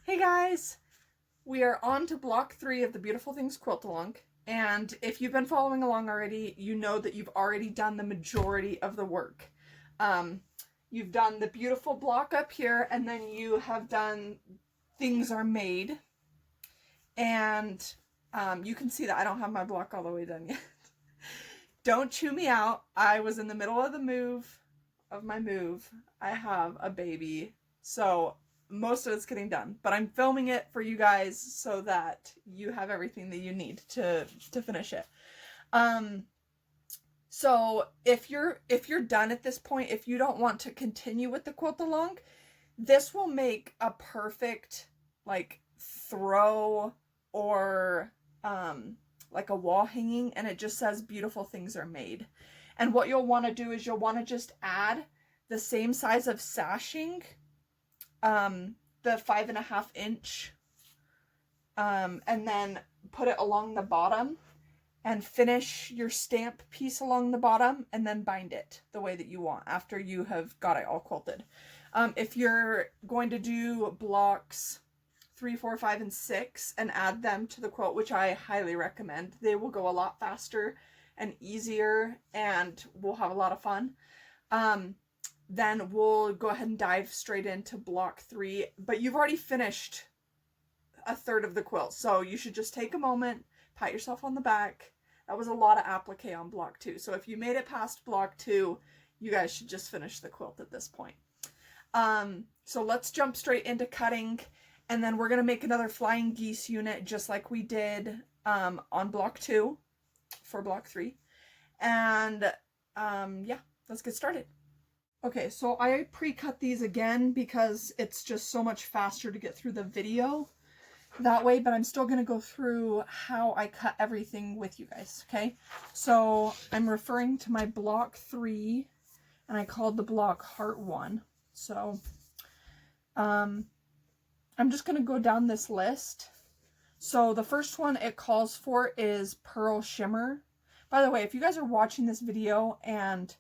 Hey guys, we are on to block 3 of the Beautiful Things quilt along, and if you've been following along already, you know that you've already done the majority of the work. You've done the beautiful block up here, and then you have done Things Are Made, and you can see that I don't have my block all the way done yet. Don't chew me out. I was in the middle of my move. I have a baby, so most of it's getting done, but I'm filming it for you guys so that you have everything that you need to finish it. So if you're done at this point, if you don't want to continue with the quilt along, this will make a perfect like throw or like a wall hanging, and it just says Beautiful Things Are Made. And what you'll want to do is you'll want to just add the same size of sashing, the 5.5 inch, and then put it along the bottom and finish your stamp piece along the bottom, and then bind it the way that you want after you have got it all quilted. If you're going to do blocks 3, 4, 5, and 6 and add them to the quilt, which I highly recommend, they will go a lot faster and easier, and we'll have a lot of fun. Then we'll go ahead and dive straight into block 3, but you've already finished a third of the quilt, so you should just take a moment, pat yourself on the back. That was a lot of applique on block 2, so if you made it past block 2, you guys should just finish the quilt at this point. So let's jump straight into cutting, and then we're going to make another flying geese unit just like we did on block 2 for block 3. And yeah, let's get started. Okay, so I pre-cut these again because it's just so much faster to get through the video that way, but I'm still going to go through how I cut everything with you guys, okay? So I'm referring to my block 3, and I called the block Heart 1. So I'm just going to go down this list. So the first one it calls for is Pearl Shimmer. By the way, if you guys are watching this video and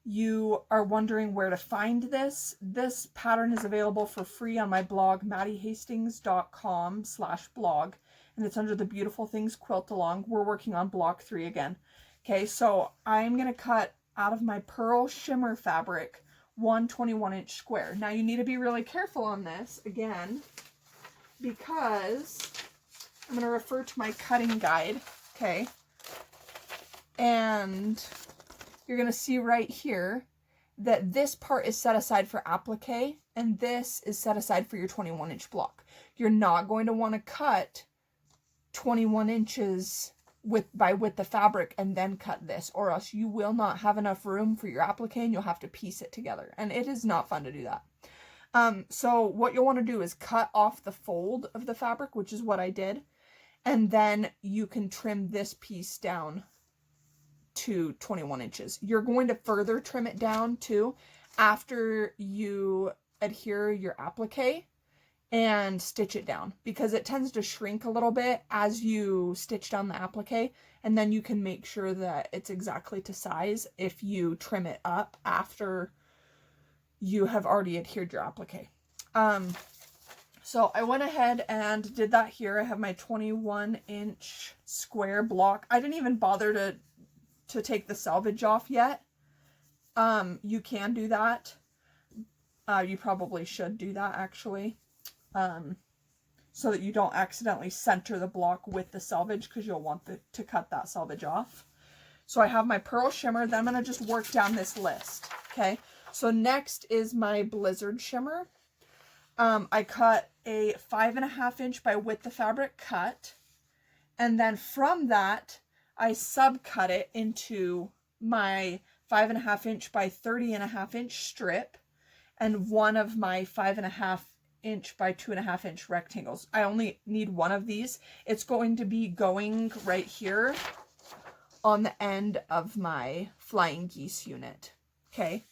you are wondering where to find this pattern is available for free on my blog, maddihastings.com/blog, and it's under the Beautiful Things quilt along. We're working on block 3 again. Okay, so I'm going to cut out of my Pearl Shimmer fabric 1 21-inch square. Now you need to be really careful on this, again, because I'm going to refer to my cutting guide, okay? And you're going to see right here that this part is set aside for applique, and this is set aside for your 21-inch block. You're not going to want to cut 21 inches by width of fabric and then cut this, or else you will not have enough room for your applique and you'll have to piece it together, and it is not fun to do that. So what you'll want to do is cut off the fold of the fabric, which is what I did, and then you can trim this piece down to 21 inches. You're going to further trim it down too after you adhere your applique and stitch it down, because it tends to shrink a little bit as you stitch down the applique, and then you can make sure that it's exactly to size if you trim it up after you have already adhered your applique. So I went ahead and did that here. I have my 21-inch square block. I didn't even bother to take the selvage off yet. You can do that. You probably should do that, actually, so that you don't accidentally center the block with the selvage, because you'll want to cut that selvage off. So I have my Pearl Shimmer. Then I'm going to just work down this list, okay? So next is my Blizzard Shimmer. I cut a 5.5 inch by width of fabric cut, and then from that I subcut it into my 5.5 inch by 30.5 inch strip and one of my 5.5 inch by 2.5 inch rectangles. I only need one of these. It's going to be going right here on the end of my flying geese unit, okay?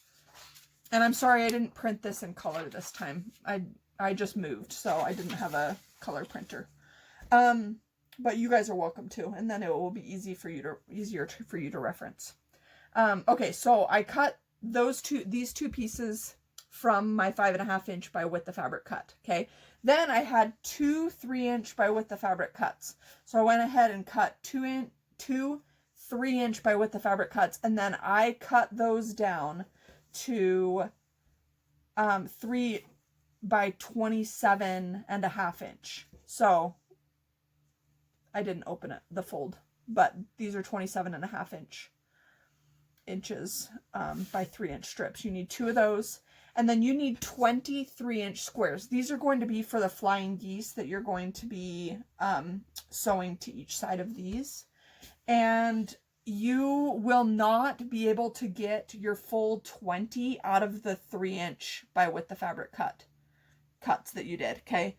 And I'm sorry I didn't print this in color this time. I just moved, so I didn't have a color printer. But you guys are welcome to, and then it will be easier for you to reference. Okay, so I cut these two pieces from my 5.5 inch by width of fabric cut. Okay. Then I had 2 3-inch by width of fabric cuts. So I went ahead and cut 2 3-inch by width of fabric cuts. And then I cut those down to 3 by 27.5 inch. So I didn't open it, the fold, but these are 27.5 inches by 3-inch strips. You need 2 of those. And then you need 23-inch squares. These are going to be for the flying geese that you're going to be sewing to each side of these. And you will not be able to get your full 20 out of the 3-inch by width of fabric cuts that you did, okay?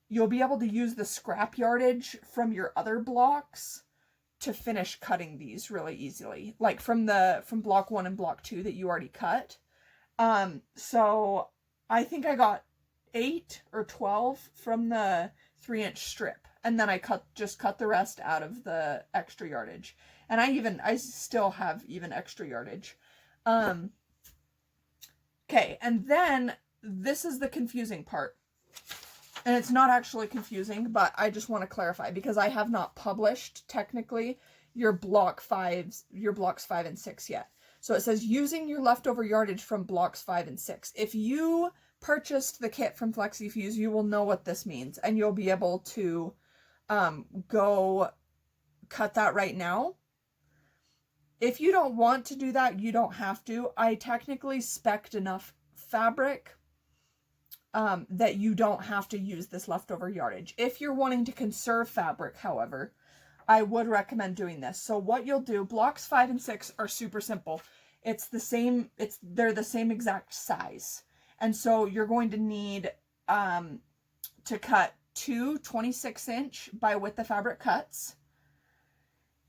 You'll be able to use the scrap yardage from your other blocks to finish cutting these really easily, like from block 1 and block 2 that you already cut. So I think I got 8 or 12 from the 3-inch strip, and then I just cut the rest out of the extra yardage. And I still have even extra yardage. Okay, and then this is the confusing part. And it's not actually confusing, but I just want to clarify because I have not published technically your blocks 5 and 6 yet. So it says using your leftover yardage from blocks 5 and 6. If you purchased the kit from FlexiFuse, you will know what this means, and you'll be able to go cut that right now. If you don't want to do that, you don't have to. I technically spec'd enough fabric that you don't have to use this leftover yardage. If you're wanting to conserve fabric, however, I would recommend doing this. So what you'll do, blocks 5 and 6 are super simple. They're the same exact size. And so you're going to need to cut 2 26-inch by width of fabric cuts.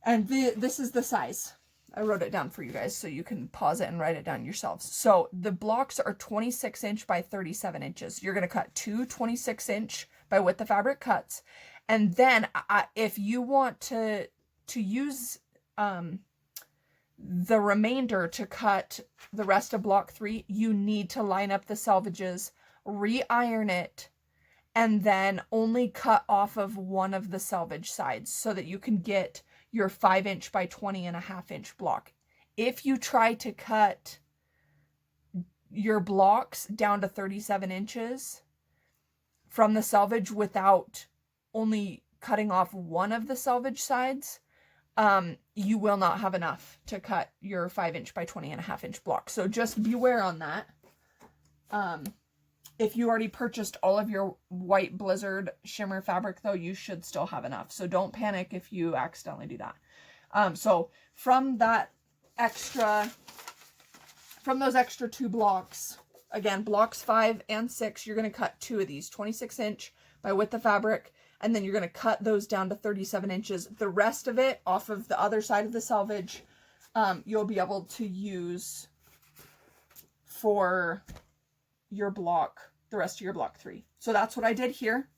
And this is the size. I wrote it down for you guys so you can pause it and write it down yourselves. So the blocks are 26-inch by 37 inches. You're going to cut 2 26-inch by width of fabric cuts. And then if you want to use the remainder to cut the rest of block 3, you need to line up the selvages, re-iron it, and then only cut off of one of the selvage sides so that you can get your 5-inch by 20.5 inch block. If you try to cut your blocks down to 37 inches from the selvage without only cutting off one of the selvage sides, you will not have enough to cut your 5-inch by 20.5 inch block. So just beware on that. If you already purchased all of your white blizzard shimmer fabric, though, you should still have enough. So don't panic if you accidentally do that. So from those extra 2 blocks, again, blocks 5 and 6, you're going to cut 2 of these, 26-inch by width of fabric, and then you're going to cut those down to 37 inches. The rest of it off of the other side of the selvage, you'll be able to use for your block, the rest of your block 3. So that's what I did here.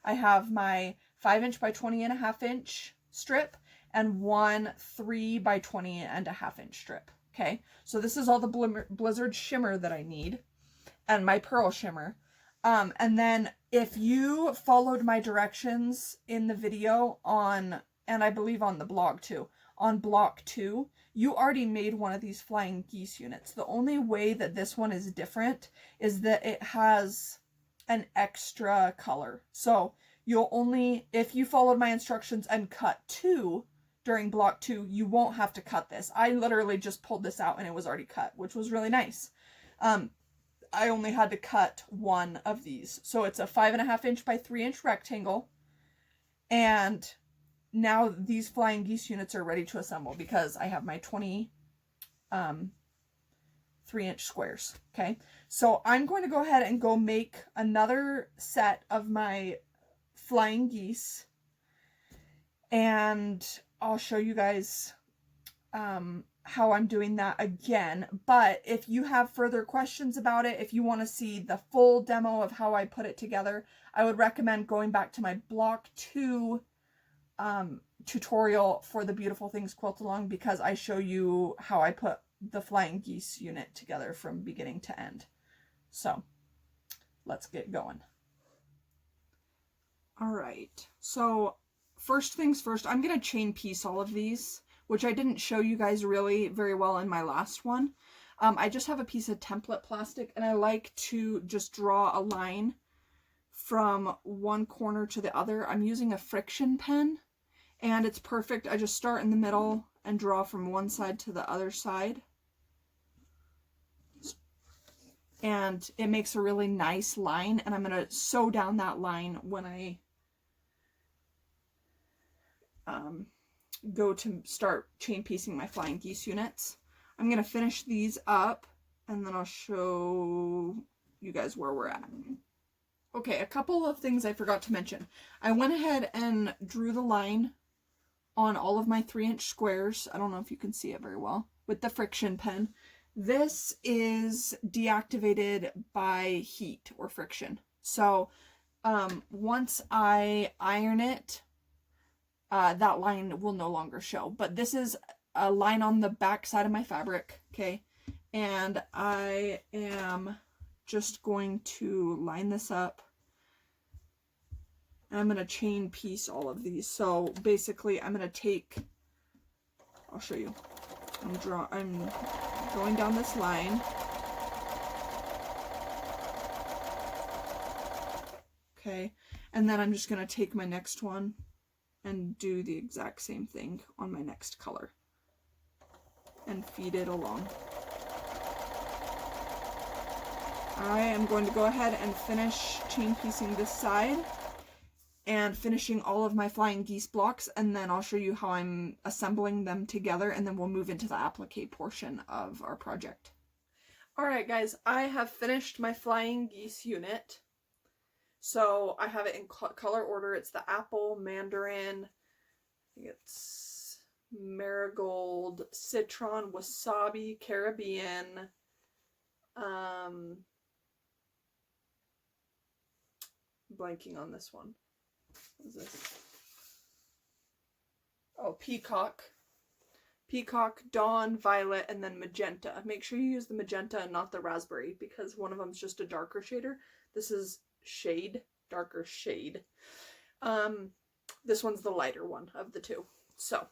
I have my 5-inch by 20.5 inch strip and one 3 by 20.5 inch strip. Okay, so this is all the blizzard shimmer that I need and my pearl shimmer. And then if you followed my directions in the video and I believe on the blog too, on block 2, you already made one of these flying geese units. The only way that this one is different is that it has an extra color. So you'll only, if you followed my instructions and cut 2 during block 2, you won't have to cut this. I literally just pulled this out and it was already cut, which was really nice. I only had to cut 1 of these. So it's a 5.5 inch by 3 inch rectangle. And now these flying geese units are ready to assemble because I have my 3-inch squares. Okay, so I'm going to go ahead and go make another set of my flying geese, and I'll show you guys how I'm doing that again. But if you have further questions about it, if you want to see the full demo of how I put it together, I would recommend going back to my block 2 tutorial for the Beautiful Things Quilt Along, because I show you how I put the flying geese unit together from beginning to end. So let's get going. All right, so first things first, I'm going to chain piece all of these, which I didn't show you guys really very well in my last one. I just have a piece of template plastic, and I like to just draw a line from one corner to the other. I'm using a friction pen, and it's perfect. I just start in the middle and draw from one side to the other side. And it makes a really nice line, and I'm going to sew down that line when I go to start chain piecing my flying geese units. I'm going to finish these up, and then I'll show you guys where we're at. Okay, a couple of things I forgot to mention. I went ahead and drew the line on all of my 3-inch squares. I don't know if you can see it very well with the friction pen. This is deactivated by heat or friction. So once I iron it, that line will no longer show. But this is a line on the back side of my fabric, okay? And I am just going to line this up. And I'm going to chain piece all of these. So basically I'm going to take, I'll show you. I'm going down this line. Okay, and then I'm just going to take my next one and do the exact same thing on my next color and feed it along. I am going to go ahead and finish chain piecing this side and finishing all of my flying geese blocks, and then I'll show you how I'm assembling them together, and then we'll move into the applique portion of our project. Alright guys, I have finished my flying geese unit. So I have it in color order. It's the apple, mandarin, I think it's marigold, citron, wasabi, Caribbean, blanking on this one. What is this? Oh, peacock, dawn, violet, and then magenta. Make sure you use the magenta and not the raspberry, because one of them's just a darker shader. This is darker shade. This one's the lighter one of the two. So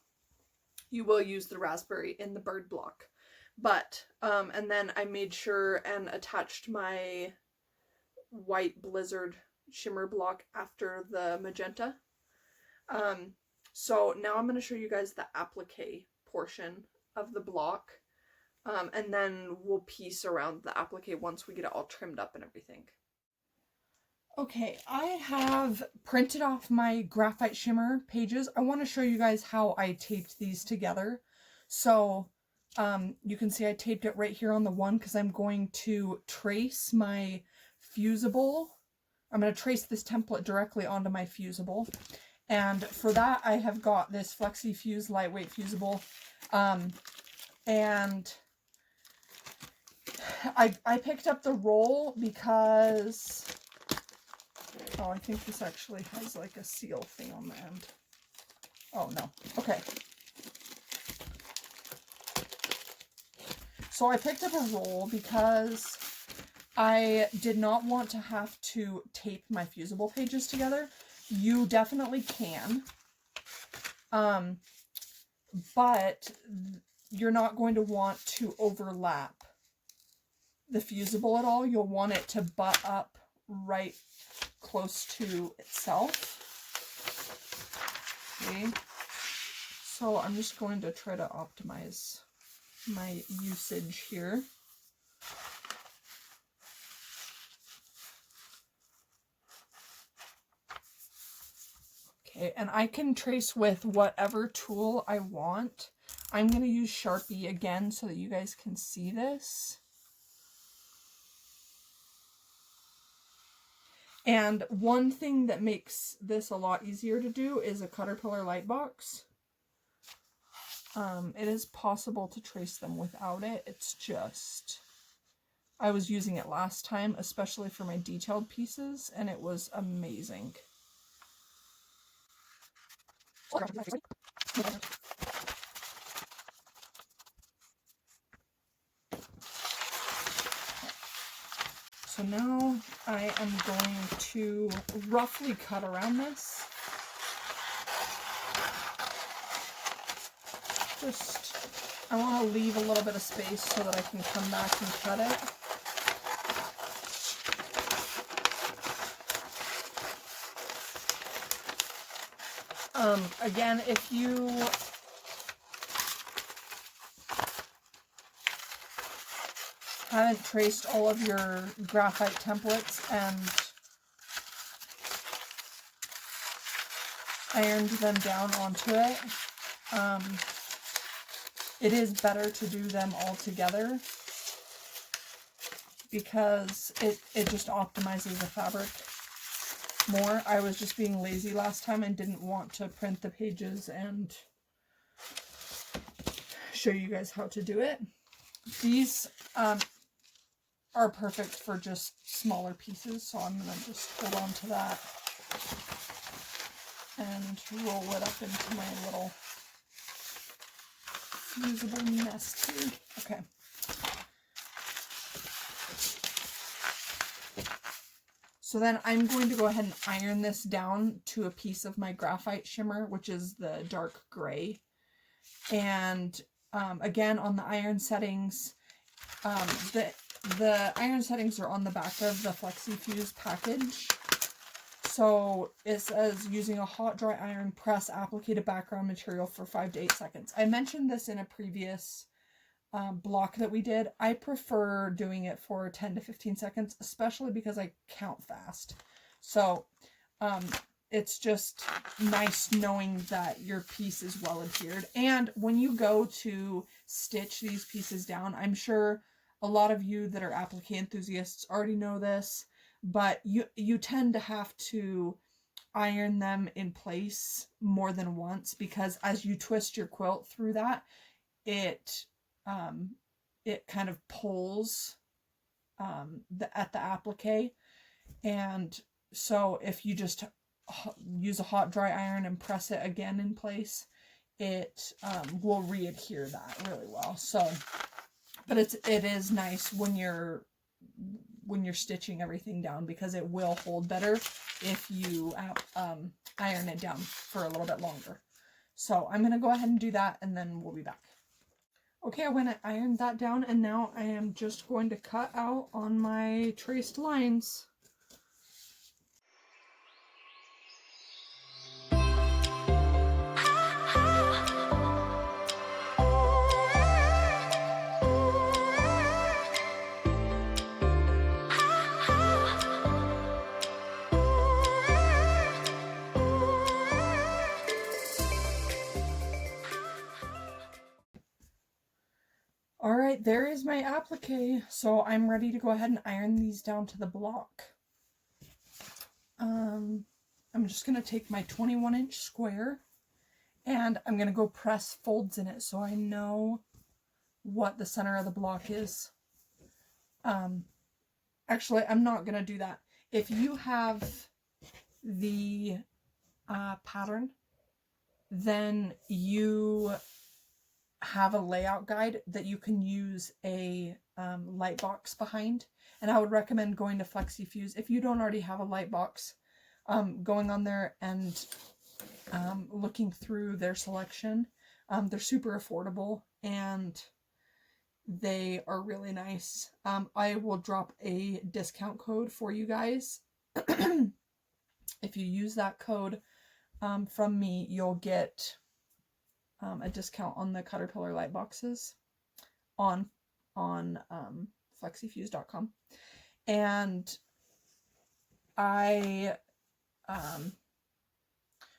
you will use the raspberry in the bird block. But, and then I made sure and attached my white blizzard shimmer block after the magenta. So now I'm going to show you guys the applique portion of the block. And then we'll piece around the applique once we get it all trimmed up and everything. Okay, I have printed off my graphite shimmer pages. I want to show you guys how I taped these together. So you can see I taped it right here on the one because I'm going to trace my fusible. I'm going to trace this template directly onto my fusible. And for that, I have got this Flexi Fuse lightweight fusible. And I picked up the roll because... Oh, I think this actually has like a seal thing on the end. Oh, no. Okay. So I picked up a roll because I did not want to have to tape my fusible pages together. You definitely can. But you're not going to want to overlap the fusible at all. You'll want it to butt up right close to itself. Okay, so I'm just going to try to optimize my usage here. Okay, and I can trace with whatever tool I want. I'm going to use Sharpie again so that you guys can see this. And one thing that makes this a lot easier to do is a Caterpillar light box. It is possible to trace them without it. It's just, I was using it last time, especially for my detailed pieces, and it was amazing. So now I am going to roughly cut around this. Just, I want to leave a little bit of space so that I can come back and cut it. Again, if you haven't traced all of your graphite templates and ironed them down onto it, it is better to do them all together because it just optimizes the fabric more. I was just being lazy last time and didn't want to print the pages and show you guys how to do it. These are perfect for just smaller pieces, so I'm going to just hold on to that and roll it up into my little fusible nest here. Okay. So then I'm going to go ahead and iron this down to a piece of my graphite shimmer, which is the dark gray. And again, on the iron settings, the iron settings are on the back of the FlexiFuse package. So it says using a hot dry iron press applicated background material for 5 to 8 seconds. I mentioned this in a previous block that we did. I prefer doing it for 10 to 15 seconds, especially because I count fast. So it's just nice knowing that your piece is well adhered. And when you go to stitch these pieces down, I'm sure a lot of you that are applique enthusiasts already know this, but you tend to have to iron them in place more than once, because as you twist your quilt through that, it kind of pulls at the applique. And so if you just use a hot dry iron and press it again in place, it will re-adhere that really well. So, but it is nice when you're stitching everything down, because it will hold better if you iron it down for a little bit longer. So I'm going to go ahead and do that, and then we'll be back. Okay, I went and ironed that down, and now I am just going to cut out on my traced lines. Alright, there is my applique. So I'm ready to go ahead and iron these down to the block. I'm just going to take my 21-inch square, and I'm going to go press folds in it so I know what the center of the block is. Actually, I'm not going to do that. If you have the pattern, then you have a layout guide that you can use a light box behind, and I would recommend going to FlexiFuse if you don't already have a light box, going on there and looking through their selection. They're super affordable and they are really nice. I will drop a discount code for you guys. If you use that code from me, you'll get a discount on the Caterpillar light boxes on flexifuse.com. And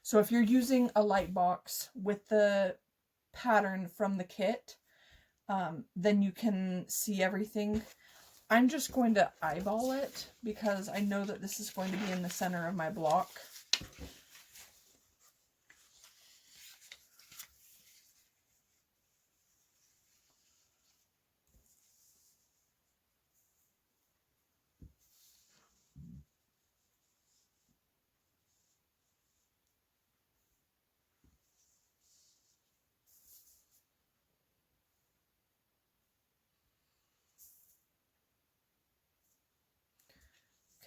so if you're using a light box with the pattern from the kit, then you can see everything. I'm just going to eyeball it because I know that this is going to be in the center of my block.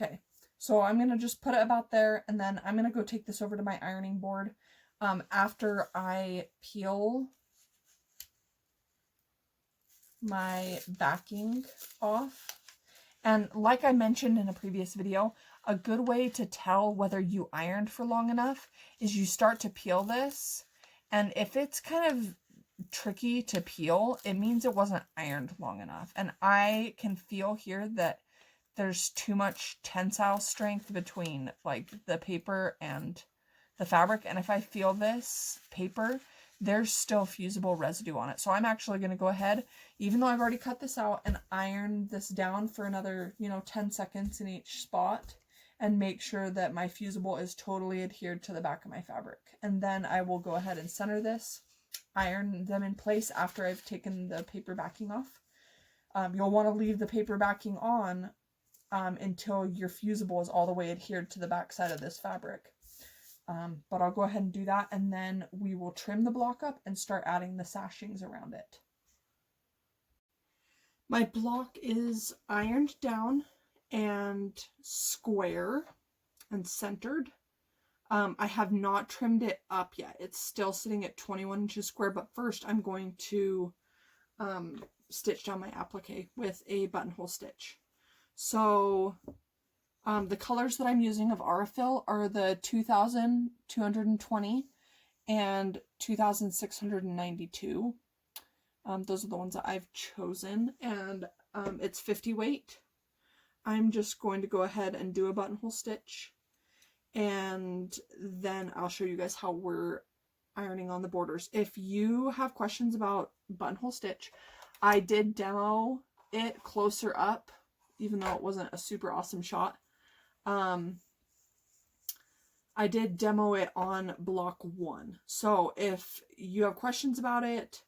Okay, so I'm going to just put it about there, and then I'm going to go take this over to my ironing board after I peel my backing off. And like I mentioned in a previous video, a good way to tell whether you ironed for long enough is you start to peel this, and if it's kind of tricky to peel, it means it wasn't ironed long enough. And I can feel here that there's too much tensile strength between like the paper and the fabric, and if I feel this paper, there's still fusible residue on it. So I'm actually going to go ahead, even though I've already cut this out, and iron this down for another, 10 seconds in each spot, and make sure that my fusible is totally adhered to the back of my fabric. And then I will go ahead and center this, iron them in place after I've taken the paper backing off. You'll want to leave the paper backing on until your fusible is all the way adhered to the back side of this fabric. But I'll go ahead and do that, and then we will trim the block up and start adding the sashings around it. My block is ironed down and square and centered. I have not trimmed it up yet. It's still sitting at 21 inches square, but first I'm going to stitch down my applique with a buttonhole stitch. So the colors that I'm using of Aurifil are the 2220 and 2692. Those are the ones that I've chosen, and it's 50 weight. I'm just going to go ahead and do a buttonhole stitch, and then I'll show you guys how we're ironing on the borders. If you have questions about buttonhole stitch, I did demo it closer up, even though it wasn't a super awesome shot. I did demo it on block 1. So if you have questions about it,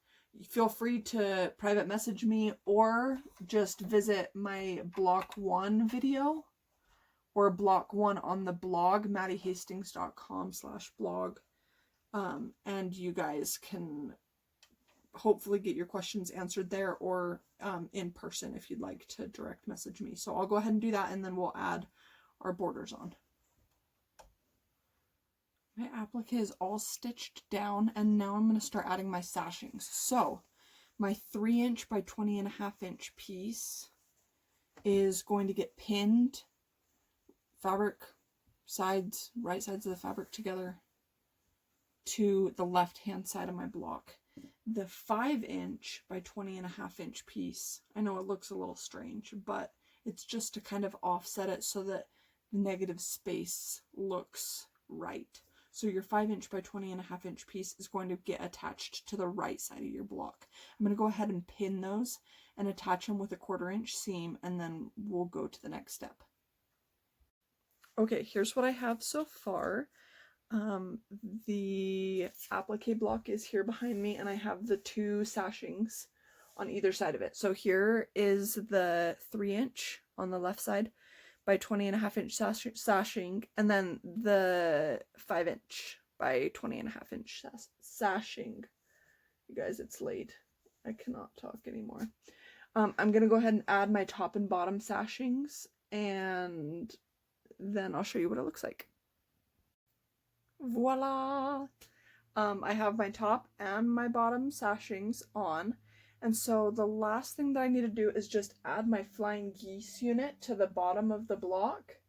feel free to private message me, or just visit my block 1 video, or block 1 on the blog, maddiehastings.com/blog. And you guys can hopefully get your questions answered there, or in person if you'd like to direct message me. So I'll go ahead and do that, and then we'll add our borders on. My applique is all stitched down, and now I'm going to start adding my sashings. So my 3" by 20.5" piece is going to get pinned, fabric sides, right sides of the fabric together, to the left hand side of my block. The 5" by 20.5" piece, I know it looks a little strange, but it's just to kind of offset it so that the negative space looks right. So your 5" by 20.5" piece is going to get attached to the right side of your block. I'm going to go ahead and pin those and attach them with a 1/4" seam, and then we'll go to the next step. Okay, here's what I have so far. The applique block is here behind me, and I have the 2 sashings on either side of it. So here is the 3" on the left side by 20.5" sashing, and then the 5" by 20.5" sashing. You guys, it's late. I cannot talk anymore. I'm gonna go ahead and add my top and bottom sashings, and then I'll show you what it looks like. Voila! I have my top and my bottom sashings on, and so the last thing that I need to do is just add my flying geese unit to the bottom of the block,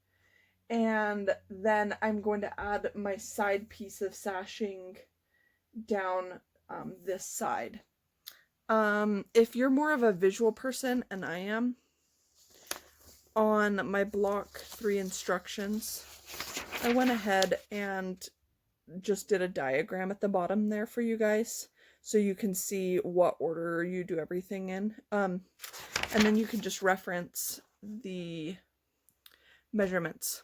and then I'm going to add my side piece of sashing down this side. If you're more of a visual person, and I am, on my block 3 instructions, I went ahead and just did a diagram at the bottom there for you guys, so you can see what order you do everything in. And then you can just reference the measurements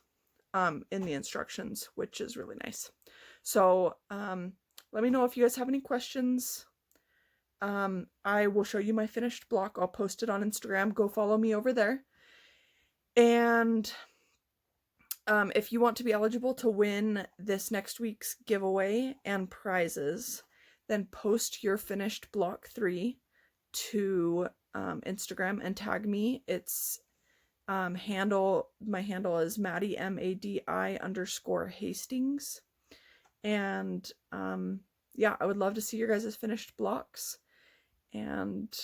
in the instructions, which is really nice. So let me know if you guys have any questions. I will show you my finished block. I'll post it on Instagram. Go follow me over there. And if you want to be eligible to win this next week's giveaway and prizes, then post your finished block 3 to Instagram and tag me. It's handle. My handle is Maddie, MADI_Hastings. And yeah, I would love to see your guys' finished blocks. And